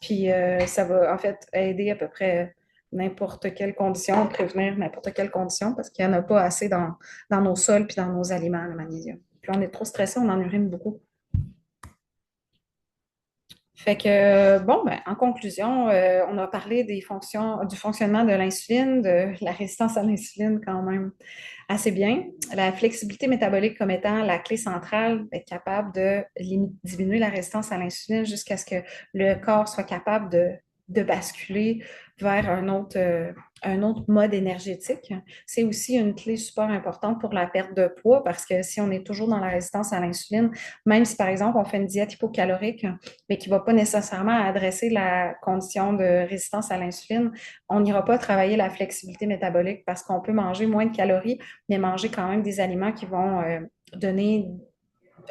puis ça va en fait aider à peu près n'importe quelle condition, prévenir n'importe quelle condition, parce qu'il n'y en a pas assez dans nos sols puis dans nos aliments, le magnésium. Puis on est trop stressé, on en urine beaucoup. Fait que, bon, ben, en conclusion, on a parlé du fonctionnement de l'insuline, de la résistance à l'insuline quand même assez bien. La flexibilité métabolique comme étant la clé centrale, être capable de diminuer la résistance à l'insuline jusqu'à ce que le corps soit capable de basculer vers un autre mode énergétique. C'est aussi une clé super importante pour la perte de poids parce que si on est toujours dans la résistance à l'insuline, même si par exemple on fait une diète hypocalorique, mais qui ne va pas nécessairement adresser la condition de résistance à l'insuline, on n'ira pas travailler la flexibilité métabolique parce qu'on peut manger moins de calories, mais manger quand même des aliments qui vont donner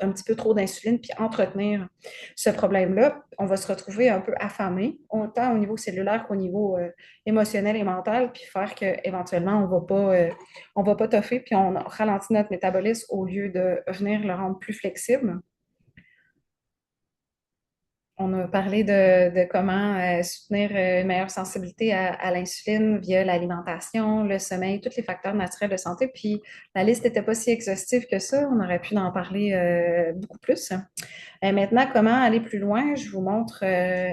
un petit peu trop d'insuline puis entretenir ce problème-là, on va se retrouver un peu affamé, autant au niveau cellulaire qu'au niveau émotionnel et mental, puis faire qu'éventuellement, on va pas toffer, puis on ralentit notre métabolisme au lieu de venir le rendre plus flexible. On a parlé de comment soutenir une meilleure sensibilité à l'insuline via l'alimentation, le sommeil, tous les facteurs naturels de santé. Puis la liste n'était pas si exhaustive que ça. On aurait pu en parler beaucoup plus. Maintenant, comment aller plus loin? Je vous montre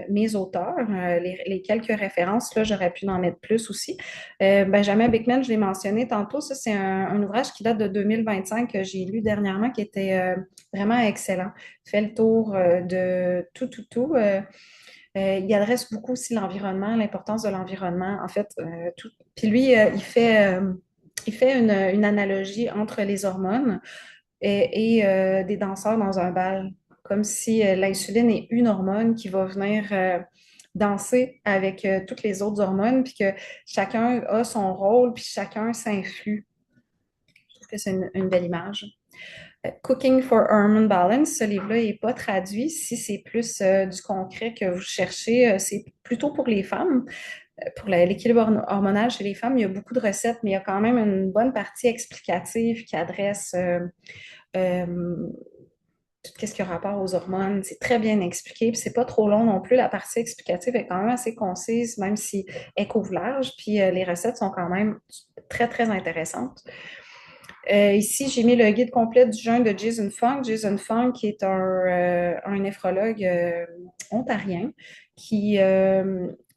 mes auteurs, les quelques références. Là, j'aurais pu en mettre plus aussi. Benjamin Beckman, je l'ai mentionné tantôt. Ça, c'est un ouvrage qui date de 2025 que j'ai lu dernièrement qui était vraiment excellent. Il fait le tour de tout. Il adresse beaucoup aussi l'environnement, l'importance de l'environnement. En fait, tout. Puis lui, il fait une analogie entre les hormones et des danseurs dans un bal, comme si l'insuline est une hormone qui va venir danser avec toutes les autres hormones, puis que chacun a son rôle, puis chacun s'influe. Je trouve que c'est une belle image. Cooking for Hormone Balance, ce livre-là n'est pas traduit. Si c'est plus du concret que vous cherchez, c'est plutôt pour les femmes. Pour l'équilibre hormonal chez les femmes, il y a beaucoup de recettes, mais il y a quand même une bonne partie explicative qui adresse euh, tout ce qui a rapport aux hormones. C'est très bien expliqué, puis c'est pas trop long non plus. La partie explicative est quand même assez concise, même si elle couvre large, puis les recettes sont quand même très intéressantes. Ici, j'ai mis le guide complet du jeûne de Jason Fung. Jason Fung, qui est un néphrologue ontarien, qui,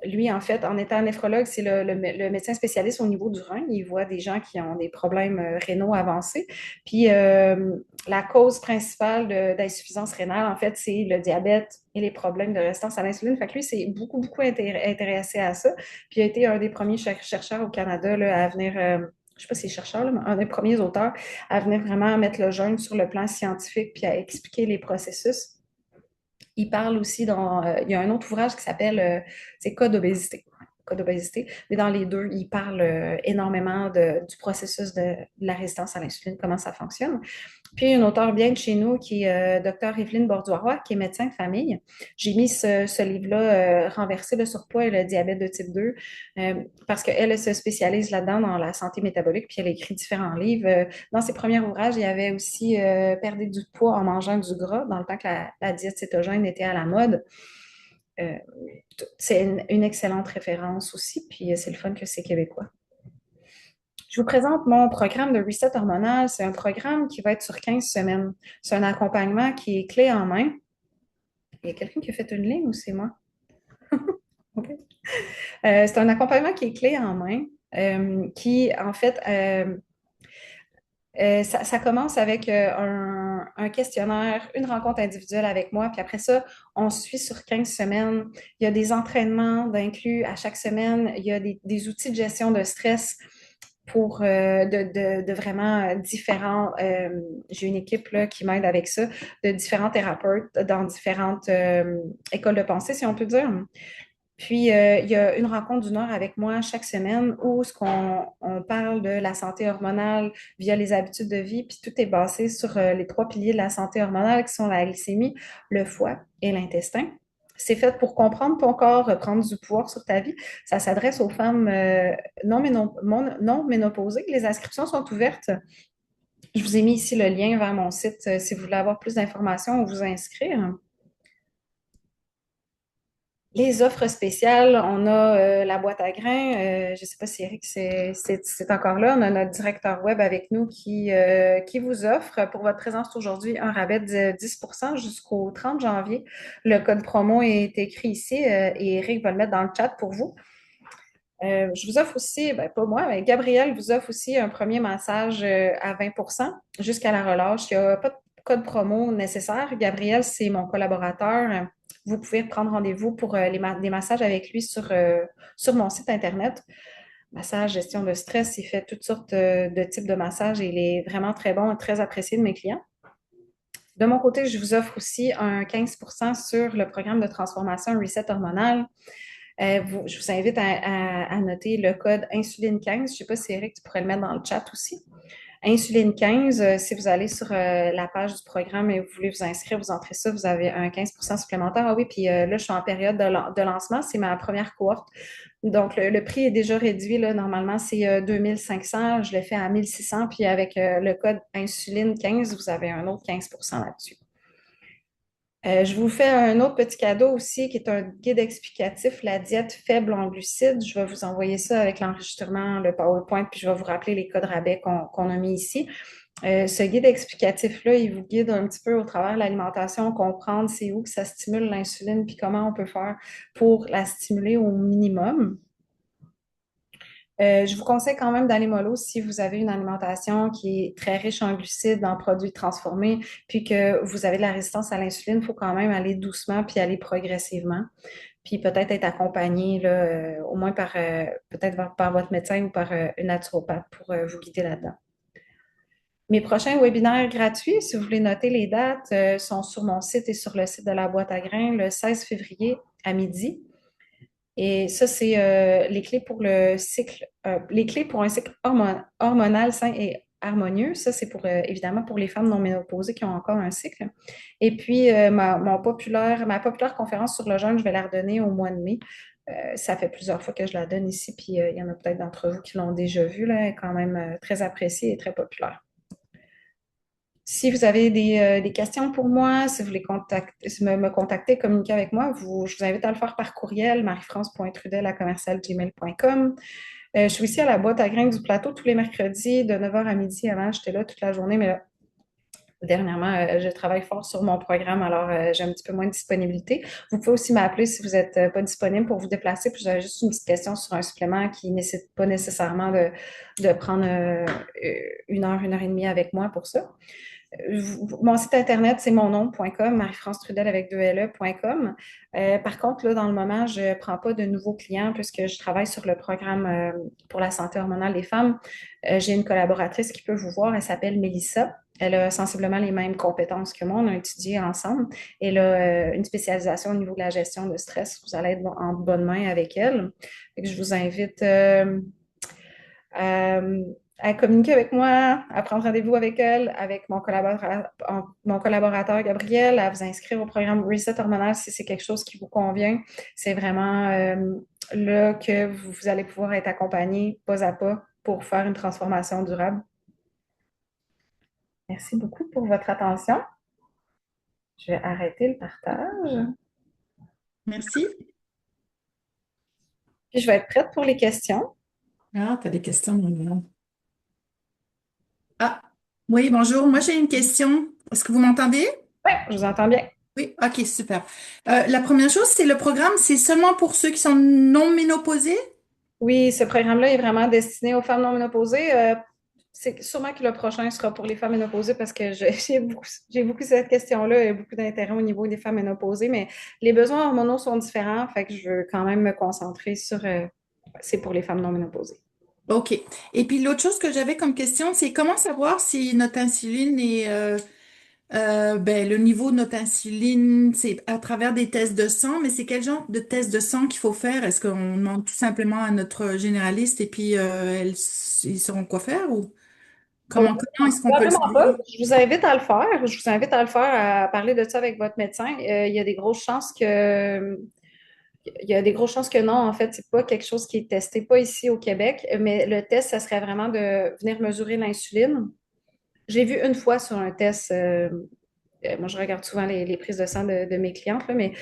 lui, en fait, en étant néphrologue, c'est le médecin spécialiste au niveau du rein. Il voit des gens qui ont des problèmes rénaux avancés. Puis, la cause principale d'insuffisance rénale, en fait, c'est le diabète et les problèmes de résistance à l'insuline. Fait que lui, c'est beaucoup intéressé à ça. Puis, il a été un des premiers chercheurs au Canada là, à venir je ne sais pas si c'est chercheur, là, mais un des premiers auteurs à venir vraiment mettre le jeûne sur le plan scientifique puis à expliquer les processus. Il parle aussi il y a un autre ouvrage qui s'appelle c'est Cas d'obésité. Cas d'obésité. Mais dans les deux, il parle énormément du processus de la résistance à l'insuline, comment ça fonctionne. Puis une auteure bien de chez nous qui est Dr. Evelyne Borduaroy, qui est médecin de famille. J'ai mis ce livre-là, Renverser le surpoids et le diabète de type 2, parce qu'elle se spécialise là-dedans dans la santé métabolique, puis elle écrit différents livres. Dans ses premiers ouvrages, il y avait aussi Perdre du poids en mangeant du gras, dans le temps que la diète cétogène était à la mode. Euh, c'est une excellente référence aussi, puis c'est le fun que c'est québécois. Je vous présente mon programme de reset hormonal. C'est un programme qui va être sur 15 semaines. C'est un accompagnement qui est clé en main. Il y a quelqu'un qui a fait une ligne ou c'est moi? OK. C'est un accompagnement qui est clé en main, qui, en fait, ça commence avec un questionnaire, une rencontre individuelle avec moi, puis après ça, on suit sur 15 semaines. Il y a des entraînements d'inclus à chaque semaine. Il y a des outils de gestion de stress pour de vraiment différents. J'ai une équipe là, qui m'aide avec ça, de différents thérapeutes dans différentes écoles de pensée, si on peut dire. Puis, il y a une rencontre d'une heure avec moi chaque semaine où on parle de la santé hormonale via les habitudes de vie, puis tout est basé sur les trois piliers de la santé hormonale qui sont la glycémie, le foie et l'intestin. C'est fait pour comprendre ton corps, prendre du pouvoir sur ta vie. Ça s'adresse aux femmes non ménopausées. Les inscriptions sont ouvertes. Je vous ai mis ici le lien vers mon site si vous voulez avoir plus d'informations ou vous inscrire. Les offres spéciales, on a la boîte à grains. Je ne sais pas si Eric, c'est encore là. On a notre directeur web avec nous qui vous offre pour votre présence aujourd'hui un rabais de 10% jusqu'au 30 janvier. Le code promo est écrit ici et Eric va le mettre dans le chat pour vous. Je vous offre aussi, ben, pas moi, mais Gabriel vous offre aussi un premier massage à 20% jusqu'à la relâche. Il n'y a pas de code promo nécessaire. Gabriel, c'est mon collaborateur. Vous pouvez prendre rendez-vous pour des massages avec lui sur mon site Internet. massage, gestion de stress. Il fait toutes sortes de types de massages et il est vraiment très bon et très apprécié de mes clients. De mon côté, je vous offre aussi un 15% sur le programme de transformation Reset hormonal. Je vous invite à noter le code Insuline 15. Je ne sais pas si Eric, tu pourrais le mettre dans le chat aussi. Insuline 15, si vous allez sur la page du programme et vous voulez vous inscrire, vous entrez ça, vous avez un 15% supplémentaire. Ah oui, puis là, je suis en période de lancement, c'est ma première cohorte. Donc, le prix est déjà réduit. Là. Normalement, c'est 2500. Je l'ai fait à 1600. Puis avec le code Insuline 15, vous avez un autre 15% là-dessus. Je vous fais un autre petit cadeau aussi, qui est un guide explicatif, la diète faible en glucides. Je vais vous envoyer ça avec l'enregistrement, le PowerPoint, puis je vais vous rappeler les codes rabais qu'on a mis ici. Ce guide explicatif-là, il vous guide un petit peu au travers de l'alimentation, comprendre c'est où que ça stimule l'insuline, puis comment on peut faire pour la stimuler au minimum. Je vous conseille quand même d'aller mollo si vous avez une alimentation qui est très riche en glucides, en produits transformés, puis que vous avez de la résistance à l'insuline. Il faut quand même aller doucement puis aller progressivement. Puis peut-être être accompagné, là, au moins peut-être par votre médecin ou par une naturopathe pour vous guider là-dedans. Mes prochains webinaires gratuits, si vous voulez noter les dates, sont sur mon site et sur le site de la boîte à grains le 16 février à midi. Et ça, c'est les clés pour le cycle, les clés pour un cycle hormonal sain et harmonieux. Ça, c'est pour évidemment pour les femmes non ménopausées qui ont encore un cycle. Et puis, ma populaire conférence sur le jeûne, je vais la redonner au mois de mai. Ça fait plusieurs fois que je la donne ici, puis il y en a peut-être d'entre vous qui l'ont déjà vue, là, elle est quand même très appréciée et très populaire. Si vous avez des questions pour moi, si vous voulez me contacter, communiquer avec moi, je vous invite à le faire par courriel, mariefrance.trudel@gmail.com. Je suis ici à la boîte à grains du plateau tous les mercredis de 9h à midi. Avant, j'étais là toute la journée, mais là, dernièrement, je travaille fort sur mon programme, alors j'ai un petit peu moins de disponibilité. Vous pouvez aussi m'appeler si vous n'êtes pas disponible pour vous déplacer, puis j'avais juste une petite question sur un supplément qui ne nécessite pas nécessairement de prendre une heure et demie avec moi pour ça. Mon site internet, c'est mon nom.com, Marie-France Trudel avec deux L.E.com. Par contre, là, dans le moment, je ne prends pas de nouveaux clients puisque je travaille sur le programme pour la santé hormonale des femmes. J'ai une collaboratrice qui peut vous voir, elle s'appelle Mélissa. Elle a sensiblement les mêmes compétences que moi. On a étudié ensemble. Elle a une spécialisation au niveau de la gestion de stress. Vous allez être en bonne main avec elle. Fait que je vous invite euh, à communiquer avec moi, à prendre rendez-vous avec elle, avec mon collaborateur Gabriel, à vous inscrire au programme Reset hormonal si c'est quelque chose qui vous convient. C'est vraiment là que vous allez pouvoir être accompagné pas à pas pour faire une transformation durable. Merci beaucoup pour votre attention. Je vais arrêter le partage. Merci. Puis je vais être prête pour les questions. Ah, tu as des questions, Manuela. Ah, oui, bonjour. Moi, j'ai une question. Est-ce que vous m'entendez? Oui, je vous entends bien. Oui, ok, super. La première chose, c'est le programme, c'est seulement pour ceux qui sont non ménopausés? Oui, ce programme-là est vraiment destiné aux femmes non ménopausées. C'est sûrement que le prochain sera pour les femmes ménopausées parce que j'ai beaucoup cette question-là et beaucoup d'intérêt au niveau des femmes ménopausées, mais les besoins hormonaux sont différents, fait que je veux quand même me concentrer sur c'est pour les femmes non ménopausées. OK. Et puis l'autre chose que j'avais comme question, c'est comment savoir si notre insuline est ben, le niveau de notre insuline, c'est à travers des tests de sang, mais c'est quel genre de test de sang qu'il faut faire? Est-ce qu'on demande tout simplement à notre généraliste et puis ils sauront quoi faire ou Euh, comment est-ce qu'on peut le Probablement pas. savoir? Je vous invite à le faire. Je vous invite à le faire, à parler de ça avec votre médecin. Il y a des grosses chances que il y a des grosses chances que non, en fait, c'est pas quelque chose qui est testé, pas ici au Québec, mais le test, ça serait vraiment de venir mesurer l'insuline. J'ai vu une fois sur un test, moi je regarde souvent les prises de sang de mes clientes, là, mais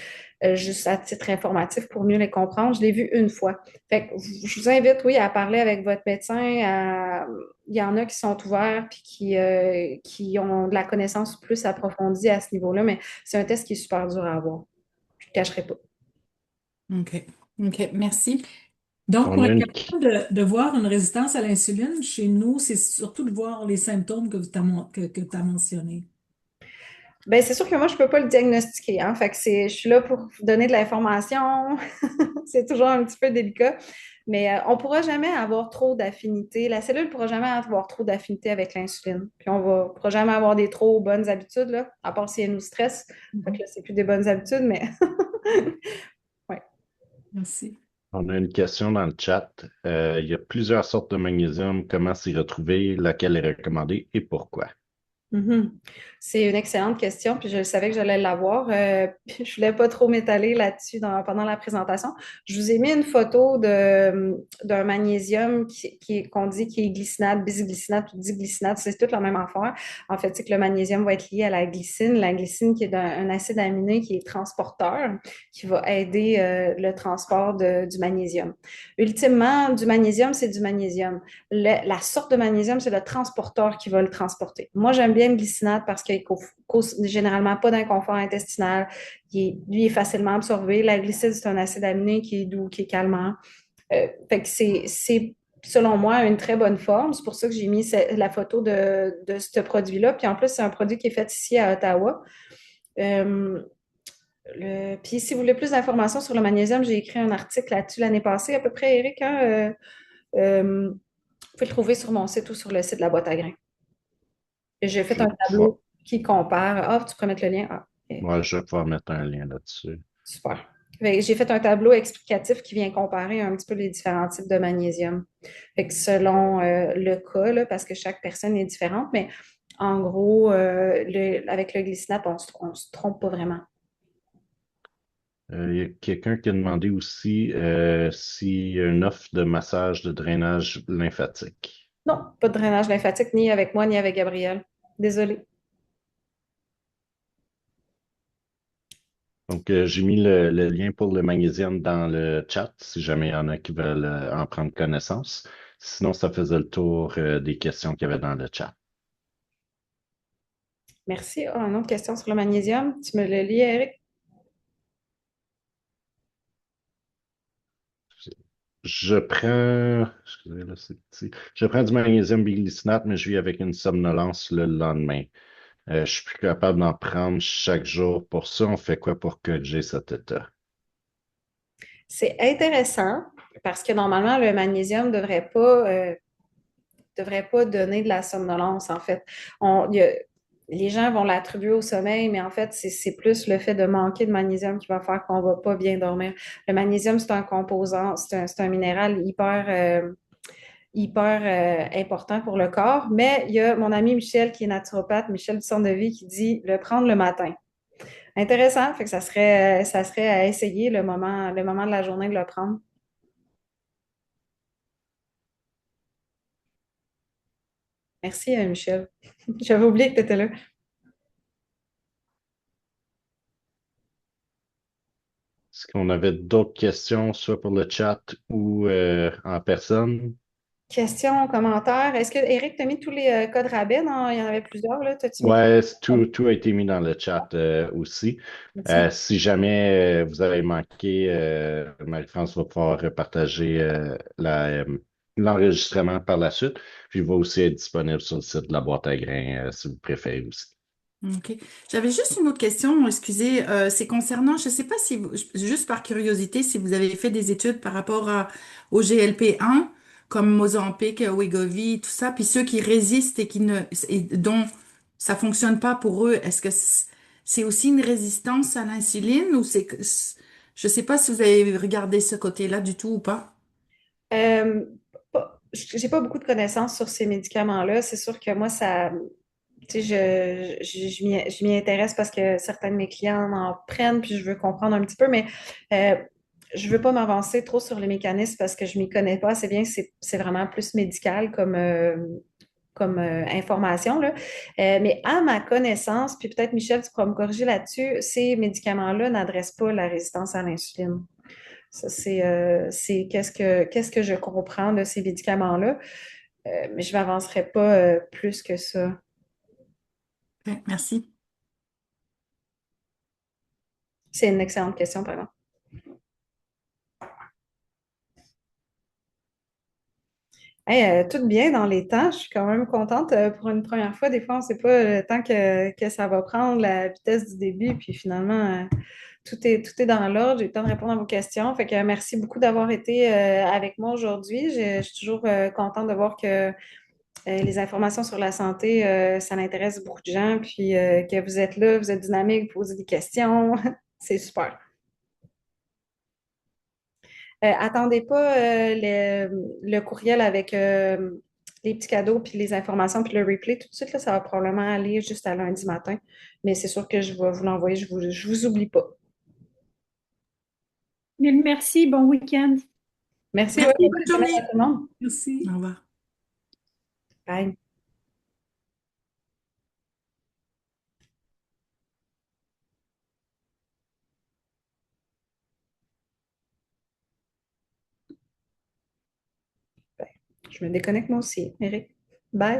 juste à titre informatif pour mieux les comprendre, je l'ai vu une fois. Fait que je vous invite, oui, à parler avec votre médecin. Il y en a qui sont ouverts puis qui ont de la connaissance plus approfondie à ce niveau-là, mais c'est un test qui est super dur à avoir. Je ne le cacherai pas. OK. OK, merci. Donc, On pour a être une... capable de voir une résistance à l'insuline, chez nous, c'est surtout de voir les symptômes que tu as mentionnés. Ben, c'est sûr que moi, je peux pas le diagnostiquer, hein. Fait que je suis là pour vous donner de l'information. C'est toujours un petit peu délicat. Mais on pourra jamais avoir trop d'affinité. La cellule pourra jamais avoir trop d'affinité avec l'insuline. Puis pourra jamais avoir des trop bonnes habitudes, là, à part si elle nous stresse. Fait que Mhm. là, c'est plus des bonnes habitudes, mais ouais. Merci. On a une question dans le chat. Il y a plusieurs sortes de magnésium. Comment s'y retrouver? Laquelle est recommandée et pourquoi? Mhm. C'est une excellente question, puis je savais que j'allais l'avoir. Puis je voulais pas trop m'étaler là-dessus pendant la présentation. Je vous ai mis une photo d'un magnésium qu'on dit qui est glycinate, bisglycinate ou diglycinate. C'est toute la même affaire. En fait, c'est que le magnésium va être lié à la glycine qui est un acide aminé qui est transporteur, qui va aider le transport du magnésium. Ultimement, du magnésium, c'est du magnésium. La sorte de magnésium, c'est le transporteur qui va le transporter. Moi, j'aime bien le glycinate parce qu'il cause généralement pas d'inconfort intestinal. Lui, il est facilement absorbé. La glycine, c'est un acide aminé qui est doux, qui est calmant. Fait que c'est, selon moi, une très bonne forme. C'est pour ça que j'ai mis la photo de ce produit-là. Puis en plus, c'est un produit qui est fait ici à Ottawa. Euh, Puis si vous voulez plus d'informations sur le magnésium, j'ai écrit un article là-dessus l'année passée, à peu près, Eric, hein, vous pouvez le trouver sur mon site ou sur le site de la boîte à grains. Et j'ai fait Je vais un pouvoir, tableau qui compare. Ah, tu peux mettre le lien. Ah, ok. moi, je vais pouvoir mettre un lien là-dessus. Super. J'ai fait un tableau explicatif qui vient comparer un petit peu les différents types de magnésium. Fait que selon le cas, là, parce que chaque personne est différente, mais en gros, avec le glycinate, on se trompe pas vraiment. Il y a quelqu'un qui a demandé aussi s'il y a une offre de massage de drainage lymphatique. Non, pas de drainage lymphatique, ni avec moi, ni avec Gabriel. Désolée. Donc, j'ai mis le lien pour le magnésium dans le chat, si jamais il y en a qui veulent en prendre connaissance. Sinon, ça faisait le tour des questions qu'il y avait dans le chat. Merci. Ah, une autre question sur le magnésium. Tu me le lis, Eric? Excusez, là, c'est petit. Je prends du magnésium biglycinate, mais je vis avec une somnolence le lendemain. Je suis plus capable d'en prendre chaque jour. Pour ça, on fait quoi pour que j'ai cet état? C'est intéressant parce que normalement, le magnésium devrait pas donner de la somnolence, en fait. Les gens vont l'attribuer au sommeil, mais en fait, c'est plus le fait de manquer de magnésium qui va faire qu'on va pas bien dormir. Le magnésium, c'est un composant, c'est un minéral hyper important pour le corps, mais il y a mon ami Michel qui est naturopathe, Michel du Centre de Vie, qui dit le prendre le matin. Intéressant, fait que ça serait à essayer le moment de la journée de le prendre. Merci, Michel. J'avais oublié que tu étais là. Est-ce qu'on avait d'autres questions, soit pour le chat ou en personne? Questions, commentaires. Est-ce que Eric t'a mis tous les codes rabais? Non, il y en avait plusieurs, là. T'as-tu mis Ouais, tout a été mis dans le chat aussi. Merci. Si jamais vous avez manqué, Marie-France va pouvoir repartager l'enregistrement par la suite. Puis il va aussi être disponible sur le site de la boîte à grains si vous préférez aussi. OK. J'avais juste une autre question, excusez, c'est concernant, je ne sais pas si juste par curiosité, si vous avez fait des études par rapport au GLP-1, comme Mozambique, Wegovy, tout ça, puis ceux qui résistent et dont ça fonctionne pas pour eux, est-ce que c'est aussi une résistance à l'insuline ou je sais pas si vous avez regardé ce côté-là du tout ou pas. Euh, j'ai pas beaucoup de connaissances sur ces médicaments-là. C'est sûr que moi, tu sais, je m'y intéresse parce que certains de mes clients en prennent, puis je veux comprendre un petit peu, mais euh, je veux pas m'avancer trop sur les mécanismes parce que je m'y connais pas assez bien. C'est vraiment plus médical comme information, là. Mais à ma connaissance, puis peut-être Michel, tu pourras me corriger là-dessus, ces médicaments-là n'adressent pas la résistance à l'insuline. Ça, c'est qu'est-ce que je comprends de ces médicaments-là. Mais je ne m'avancerai pas plus que ça. Ouais, merci. C'est une excellente question, par exemple. Hey, tout bien dans les temps. Je suis quand même contente pour une première fois. Des fois, on ne sait pas le temps que ça va prendre, la vitesse du début. Puis finalement, tout est dans l'ordre. J'ai eu le temps de répondre à vos questions. Fait que merci beaucoup d'avoir été avec moi aujourd'hui. Je suis toujours contente de voir que les informations sur la santé, ça intéresse beaucoup de gens. Puis que vous êtes là, vous êtes dynamique, vous posez des questions. C'est super. Attendez pas le courriel avec les petits cadeaux, puis les informations, puis le replay tout de suite. Là, ça va probablement aller juste à lundi matin. Mais c'est sûr que je vais vous l'envoyer. Je vous oublie pas. Mille merci, bon week-end. Merci, ouais, Merci, bonne bonne semaine à journée. tout le monde. Merci. Au revoir. Bye. Je me déconnecte moi aussi, Eric. Bye.